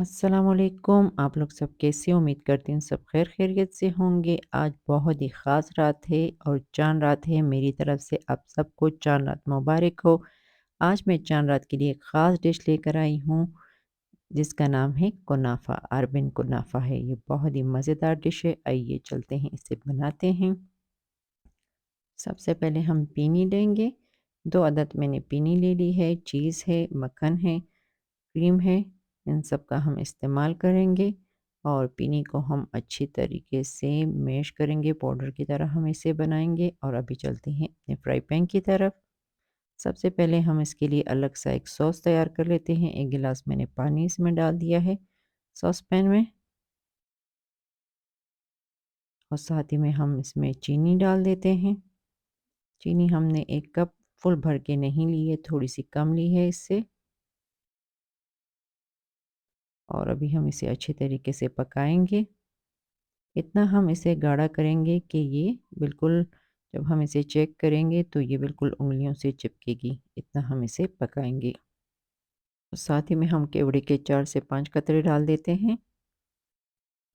अस्सलामुअलैकुम। आप लोग सब कैसे हो? उम्मीद करती हूँ सब खैरियत से होंगे। आज बहुत ही ख़ास रात है और चाँद रात है। मेरी तरफ से आप सबको चाँद रात मुबारक हो। आज मैं चाँद रात के लिए एक ख़ास डिश लेकर आई हूँ जिसका नाम है कुनाफ़ा। अरबिन कुनाफ़ा है। ये बहुत ही मज़ेदार डिश है। आइए चलते हैं इसे बनाते हैं। सबसे पहले हम पीनी लेंगे। 2 अदद मैंने पीनी ले ली है, चीज़ है, मक्खन है, क्रीम है, इन सब का हम इस्तेमाल करेंगे और पीनी को हम अच्छी तरीके से मैश करेंगे, पाउडर की तरह हम इसे बनाएंगे। और अभी चलते हैं अपने फ्राई पैन की तरफ। सबसे पहले हम इसके लिए अलग सा एक सॉस तैयार कर लेते हैं। 1 गिलास मैंने पानी इसमें डाल दिया है सॉस पैन में और साथ ही में हम इसमें चीनी डाल देते हैं। चीनी हमने 1 कप फुल भर के नहीं ली है, थोड़ी सी कम ली है इससे। और अभी हम इसे अच्छी तरीके से पकाएंगे। इतना हम इसे गाढ़ा करेंगे कि ये बिल्कुल जब हम इसे चेक करेंगे तो ये बिल्कुल उँगलियों से चिपकेगी, इतना हम इसे पकाएंगे। और साथ ही में हम केवड़े के 4 से 5 कतरे डाल देते हैं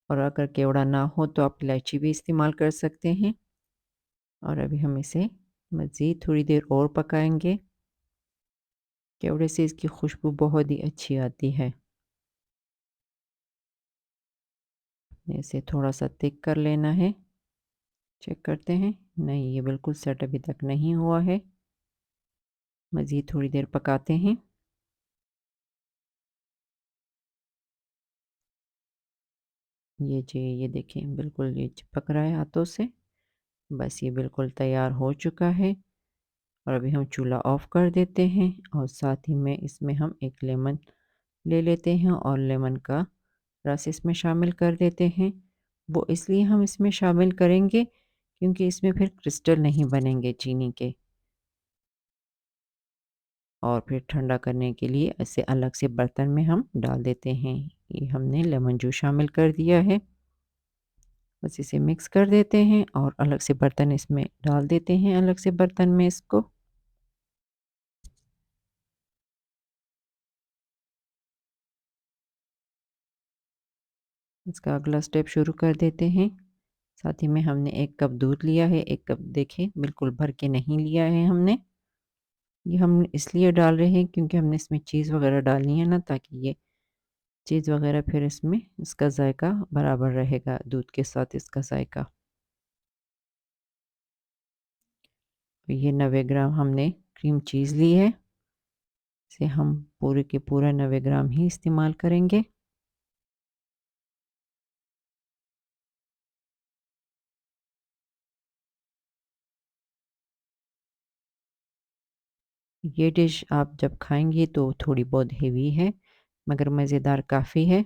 और अगर केवड़ा ना हो तो आप इलायची भी इस्तेमाल कर सकते हैं। और अभी हम इसे मज़ीद थोड़ी देर और पकाएंगे। केवड़े से इसकी खुशबू बहुत ही अच्छी आती है। इसे थोड़ा सा थिक कर लेना है। चेक करते हैं, नहीं ये बिल्कुल सेट अभी तक नहीं हुआ है। मज़ीद थोड़ी देर पकाते हैं। ये जी, ये देखें बिल्कुल ये चिपक रहा है हाथों से। बस ये बिल्कुल तैयार हो चुका है और अभी हम चूल्हा ऑफ़ कर देते हैं और साथ ही में इसमें हम एक लेमन ले लेते हैं और लेमन का रस इसमें शामिल कर देते हैं। वो इसलिए हम इसमें शामिल करेंगे क्योंकि इसमें फिर क्रिस्टल नहीं बनेंगे चीनी के। और फिर ठंडा करने के लिए इसे अलग से बर्तन में हम डाल देते हैं। ये हमने लेमन जूस शामिल कर दिया है। बस इसे मिक्स कर देते हैं और अलग से बर्तन इसमें डाल देते हैं, अलग से बर्तन में इसको। इसका अगला स्टेप शुरू कर देते हैं। साथ ही में हमने 1 कप दूध लिया है, 1 कप देखें बिल्कुल भर के नहीं लिया है हमने। ये हम इसलिए डाल रहे हैं क्योंकि हमने इसमें चीज़ वग़ैरह डालनी है ना, ताकि ये चीज़ वग़ैरह फिर इसमें इसका जायका बराबर रहेगा, दूध के साथ इसका जायका। ये 90 ग्राम हमने क्रीम चीज़ ली है। इसे हम पूरे के पूरा 90 ग्राम ही इस्तेमाल करेंगे। ये डिश आप जब खाएँगी तो थोड़ी बहुत हेवी है, मगर मज़ेदार काफ़ी है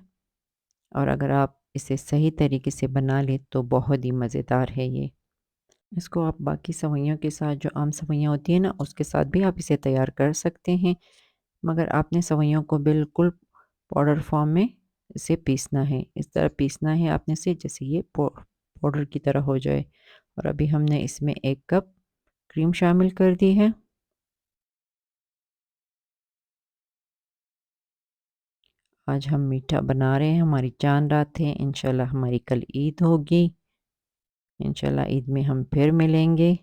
और अगर आप इसे सही तरीके से बना लें तो बहुत ही मज़ेदार है ये। इसको आप बाकी सेवइयों के साथ, जो आम सेवइयाँ होती हैं ना, उसके साथ भी आप इसे तैयार कर सकते हैं, मगर आपने सेवइयों को बिल्कुल पाउडर फॉर्म में इसे पीसना है। इस तरह पीसना है आपने इसे जैसे ये पाउडर की तरह हो जाए। और अभी हमने इसमें 1 कप क्रीम शामिल कर दी है। आज हम मीठा बना रहे हैं, हमारी चाँद रात है, इंशाल्लाह हमारी कल ईद होगी। इंशाल्लाह ईद में हम फिर मिलेंगे।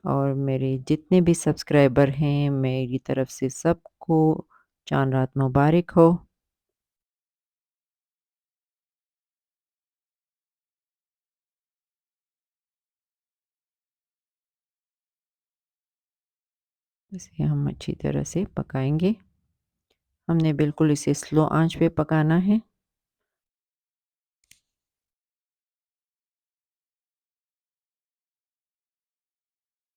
और मेरे जितने भी सब्सक्राइबर हैं, मेरी तरफ से सबको चाँद रात मुबारक हो। इसे हम अच्छी तरह से पकाएँगे। हमने बिल्कुल इसे स्लो आँच पे पकाना है।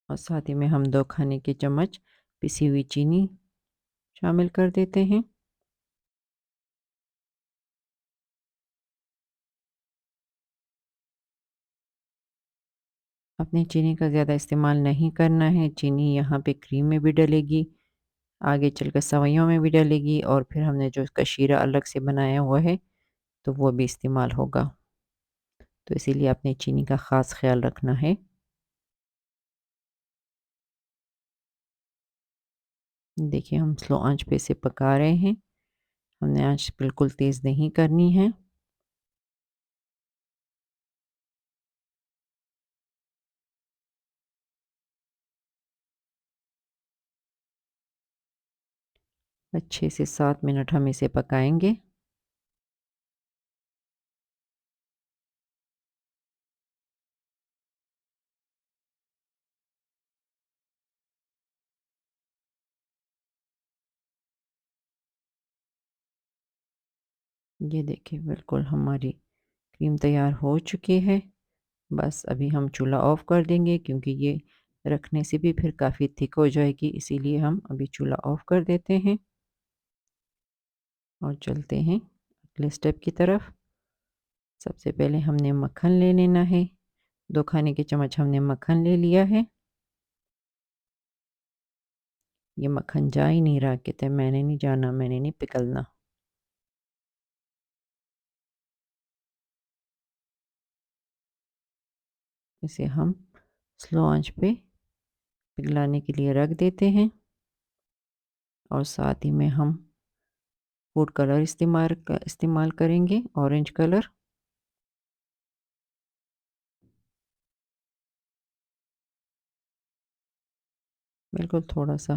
और साथ ही में हम 2 खाने के चम्मच पिसी हुई चीनी शामिल कर देते हैं। अपनी चीनी का ज़्यादा इस्तेमाल नहीं करना है, चीनी यहाँ पे क्रीम में भी डलेगी, आगे चलकर सेवइयों में भी डलेगी और फिर हमने जो इसका शीरा अलग से बनाया हुआ है, तो वो भी इस्तेमाल होगा। तो इसीलिए आपने चीनी का ख़ास ख़्याल रखना है। देखिए हम स्लो आंच पे इसे पका रहे हैं। हमने आंच बिल्कुल तेज़ नहीं करनी है। बस 6 से 7 मिनट हम इसे पकाएँगे। ये देखिए बिल्कुल हमारी क्रीम तैयार हो चुकी है। बस अभी हम चूल्हा ऑफ़ कर देंगे क्योंकि ये रखने से भी फिर काफ़ी थिक हो जाएगी, इसीलिए हम अभी चूल्हा ऑफ़ कर देते हैं और चलते हैं अगले स्टेप की तरफ। सबसे पहले हमने मक्खन ले लेना है। 2 खाने के चम्मच हमने मक्खन ले लिया है। ये मक्खन जा ही नहीं रहा, कहते हैं मैंने नहीं जाना, मैंने नहीं पिघलना। इसे हम स्लो आँच पे पिघलाने के लिए रख देते हैं और साथ ही में हम फूड कलर इस्तेमाल करेंगे, ऑरेंज कलर। बिल्कुल थोड़ा-सा,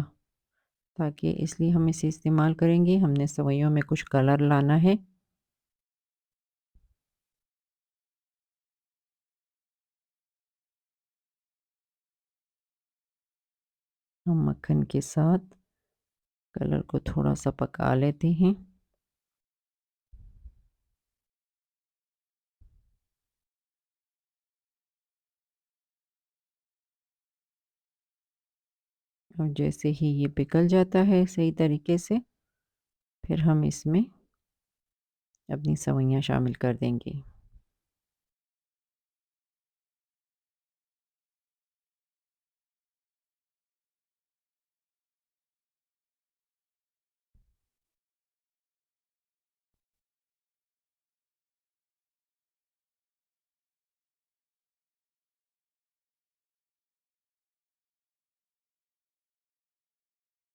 ताकि इसलिए हम इसे इस्तेमाल करेंगे, हमने सेवइयों में कुछ कलर लाना है। हम मक्खन के साथ कलर को थोड़ा-सा पका लेते हैं। और जैसे ही ये पिघल जाता है सही तरीके से, फिर हम इसमें अपनी सेवइयाँ शामिल कर देंगे।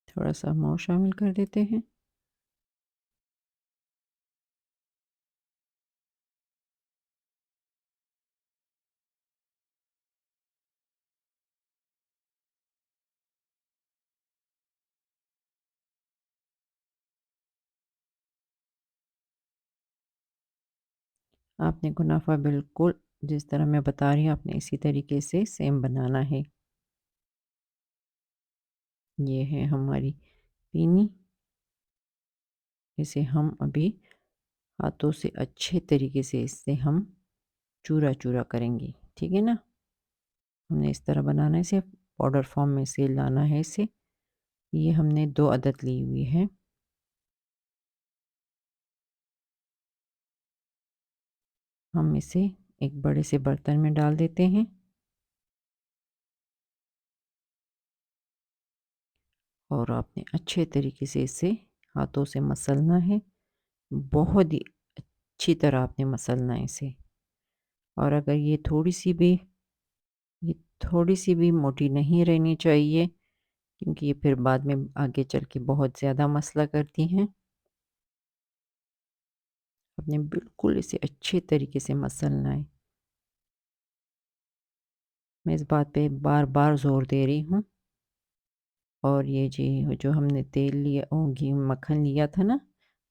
थोड़ा-सा और शामिल कर देते हैं। आपने कुनाफा बिल्कुल जिस तरह मैं बता रही हूँ, आपने इसी तरीके से सेम बनाना है। ये है हमारी पीनी, इसे हम अभी हाथों से अच्छे तरीके से इससे हम चूरा-चूरा करेंगे, ठीक है ना? हमने इस तरह बनाना है इसे, पाउडर फॉर्म में से लाना है इसे। ये हमने 2 अदद ली हुई है। हम इसे एक बड़े से बर्तन में डाल देते हैं और आपने अच्छे तरीके से इसे हाथों से मसलना है। बहुत ही अच्छी तरह आपने मसलना है इसे। और अगर ये थोड़ी-सी भी मोटी नहीं रहनी चाहिए, क्योंकि ये फिर बाद में आगे चल के बहुत ज़्यादा मसला करती हैं। आपने बिल्कुल इसे अच्छे तरीके से मसलना है। मैं इस बात पे बार-बार ज़ोर दे रही हूँ। और ये जी जो हमने तेल लिया घी मक्खन लिया था ना,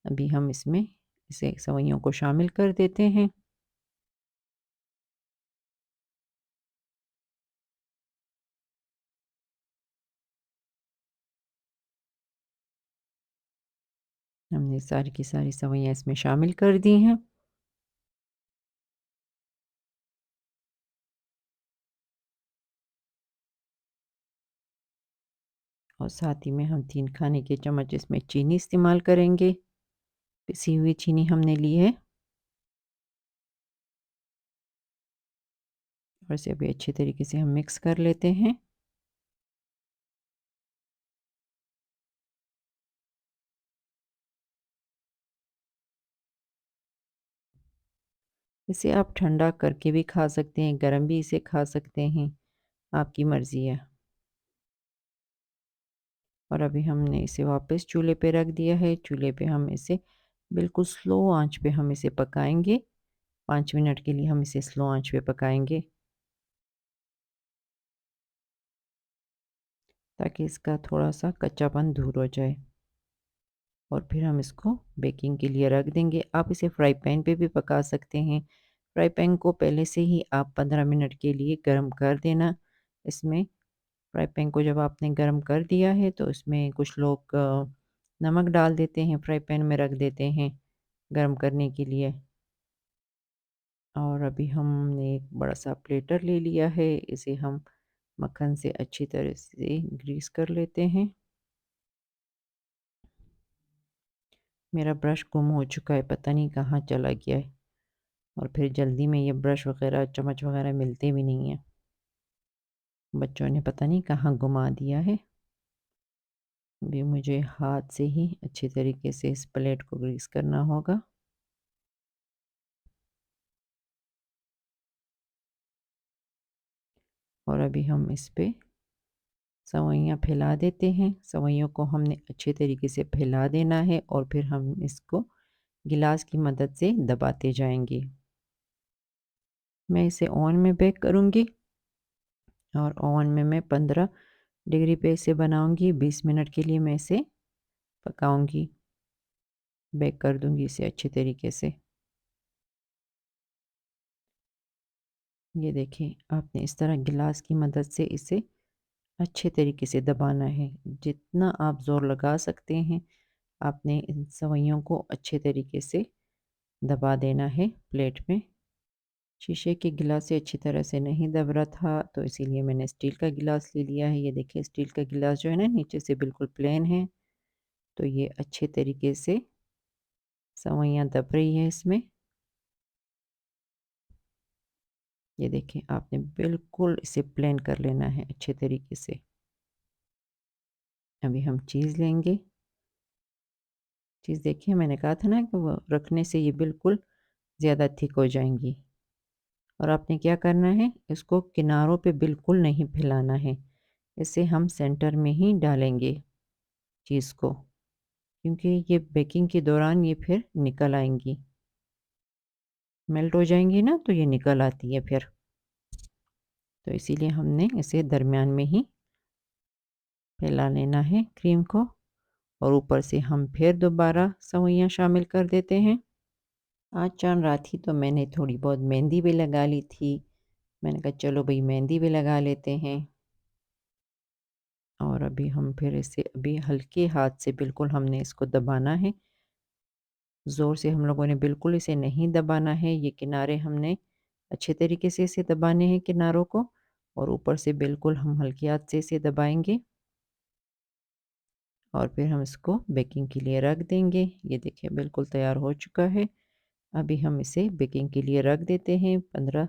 अभी हम इसमें इसे सेवइयों को शामिल कर देते हैं। हमने सारी की सारी सेवइयाँ इसमें शामिल कर दी हैं और साथ ही में हम 3 खाने के चम्मच इसमें चीनी इस्तेमाल करेंगे। पिसी हुई चीनी हमने ली है और इसे भी अच्छे तरीके से हम मिक्स कर लेते हैं। इसे आप ठंडा करके भी खा सकते हैं, गरम भी इसे खा सकते हैं, आपकी मर्ज़ी है। और अभी हमने इसे वापस चूल्हे पे रख दिया है। चूल्हे पे हम इसे बिल्कुल स्लो आँच पे हम इसे पकाएँगे। 5 मिनट के लिए हम इसे स्लो आँच पे पकाएँगे, ताकि इसका थोड़ा-सा कच्चापन दूर हो जाए। और फिर हम इसको बेकिंग के लिए रख देंगे। आप इसे फ्राई पैन पे भी पका सकते हैं। फ्राई पैन को पहले से ही आप 15 मिनट के लिए गरम कर देना। इसमें फ्राई पैन को जब आपने गरम कर दिया है तो इसमें कुछ लोग नमक डाल देते हैं, फ्राई पैन में रख देते हैं गरम करने के लिए। और अभी हमने एक बड़ा-सा प्लेटर ले लिया है, इसे हम मक्खन से अच्छी तरह से ग्रीस कर लेते हैं। मेरा ब्रश गुम हो चुका है, पता नहीं कहाँ चला गया है। और फिर जल्दी में ये ब्रश वग़ैरह, चम्मच वग़ैरह मिलते भी नहीं हैं। बच्चों ने पता नहीं कहाँ गुमा दिया है। अभी मुझे हाथ से ही अच्छी तरीके से इस प्लेट को ग्रीस करना होगा। और अभी हम इस पे सेवइयाँ फैला देते हैं। सेवइयों को हमने अच्छे तरीके से फैला देना है और फिर हम इसको गिलास की मदद से दबाते जाएँगे। मैं इसे ओवन में बेक करूँगी और ओवन में मैं 15 डिग्री पे इसे बनाऊँगी। 20 मिनट के लिए मैं इसे पकाऊँगी, बेक कर दूँगी इसे अच्छे तरीके से। ये देखिए, आपने इस तरह गिलास की मदद से इसे अच्छे तरीके से दबाना है। जितना आप ज़ोर लगा सकते हैं, आपने इन सेवइयों को अच्छे तरीके से दबा देना है प्लेट में। शीशे के गिलास से अच्छी तरह से नहीं दब रहा था, तो इसीलिए मैंने स्टील का गिलास ले लिया है। ये देखिए, स्टील का गिलास जो है ना, नीचे से बिल्कुल प्लेन है, तो ये अच्छे तरीके से सेवइयाँ दब रही है इसमें। ये देखिए, आपने बिल्कुल इसे प्लेन कर लेना है अच्छे तरीके से। अभी हम चीज़ लेंगे। चीज़ देखिए, मैंने कहा था ना कि वो रखने से ये बिल्कुल ज़्यादा थिक हो जाएँगी। और आपने क्या करना है, इसको किनारों पे बिल्कुल नहीं फैलाना है। इसे हम सेंटर में ही डालेंगे चीज़ को, क्योंकि ये बेकिंग के दौरान ये फिर निकल आएँगी। मेल्ट हो जाएँगी ना, तो ये निकल आती है फिर। तो इसीलिए हमने इसे दरमियान में ही फैला लेना है क्रीम को। और ऊपर से हम फिर दोबारा सेवइयाँ शामिल कर देते हैं। आज चाँद रात ही तो मैंने थोड़ी बहुत मेहंदी भी लगा ली थी। मैंने कहा चलो भई मेहंदी भी लगा लेते हैं। और अभी हम फिर इसे अभी हल्के हाथ से बिल्कुल हमने इसको दबाना है। ज़ोर से हम लोगों ने बिल्कुल इसे नहीं दबाना है। ये किनारे हमने अच्छे तरीके से इसे दबाने हैं किनारों को। और ऊपर से बिल्कुल हम हल्के हाथ से इसे दबाएँगे। और फिर हम इसको बेकिंग के लिए रख देंगे। ये देखिए, बिल्कुल तैयार हो चुका है। अभी हम इसे बेकिंग के लिए रख देते हैं। 15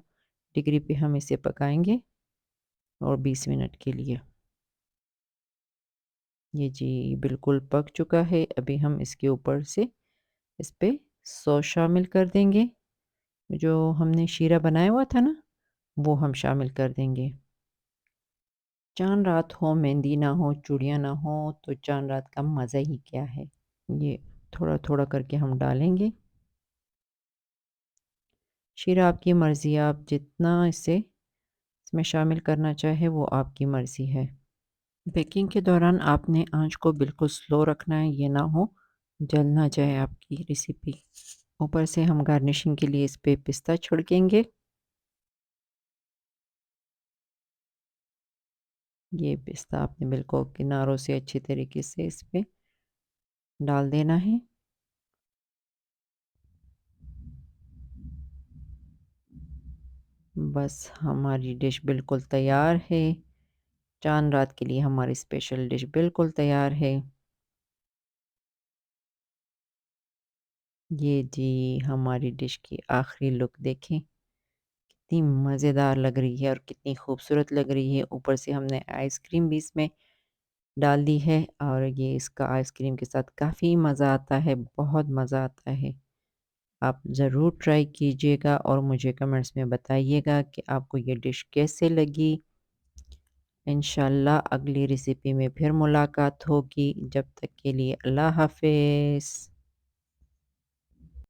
डिग्री पे हम इसे पकाएँगे और 20 मिनट के लिए। ये जी बिल्कुल पक चुका है। अभी हम इसके ऊपर से इस पे सॉस शामिल कर देंगे। जो हमने शीरा बनाया हुआ था ना, वो हम शामिल कर देंगे। चाँद रात हो, मेहंदी ना हो, चूड़ियाँ ना हो, तो चाँद रात का मज़ा ही क्या है। ये थोड़ा-थोड़ा करके हम डालेंगे। शीरा आपकी मर्ज़ी है, आप जितना इसे इसमें शामिल करना चाहें वो आपकी मर्ज़ी है। बेकिंग के दौरान आपने आँच को बिल्कुल स्लो रखना है, ये ना हो जल ना जाए आपकी रेसिपी। ऊपर से हम गार्निशिंग के लिए इस पे पिस्ता छिड़केंगे। ये पिस्ता आपने बिल्कुल किनारों से अच्छी तरीके से इस पे डाल देना है। बस हमारी डिश बिल्कुल तैयार है। चाँद रात के लिए हमारी स्पेशल डिश बिल्कुल तैयार है। ये जी हमारी डिश की आखिरी लुक देखें, कितनी मज़ेदार लग रही है और कितनी खूबसूरत लग रही है। ऊपर से हमने आइसक्रीम भी इसमें डाल दी है और ये इसका आइसक्रीम के साथ काफ़ी मज़ा आता है, बहुत मज़ा आता है। आप ज़रूर ट्राई कीजिएगा और मुझे कमेंट्स में बताइएगा कि आपको ये डिश कैसे लगी। इंशाल्लाह अगली रेसिपी में फिर मुलाकात होगी। जब तक के लिए अल्लाह हाफ़िज़।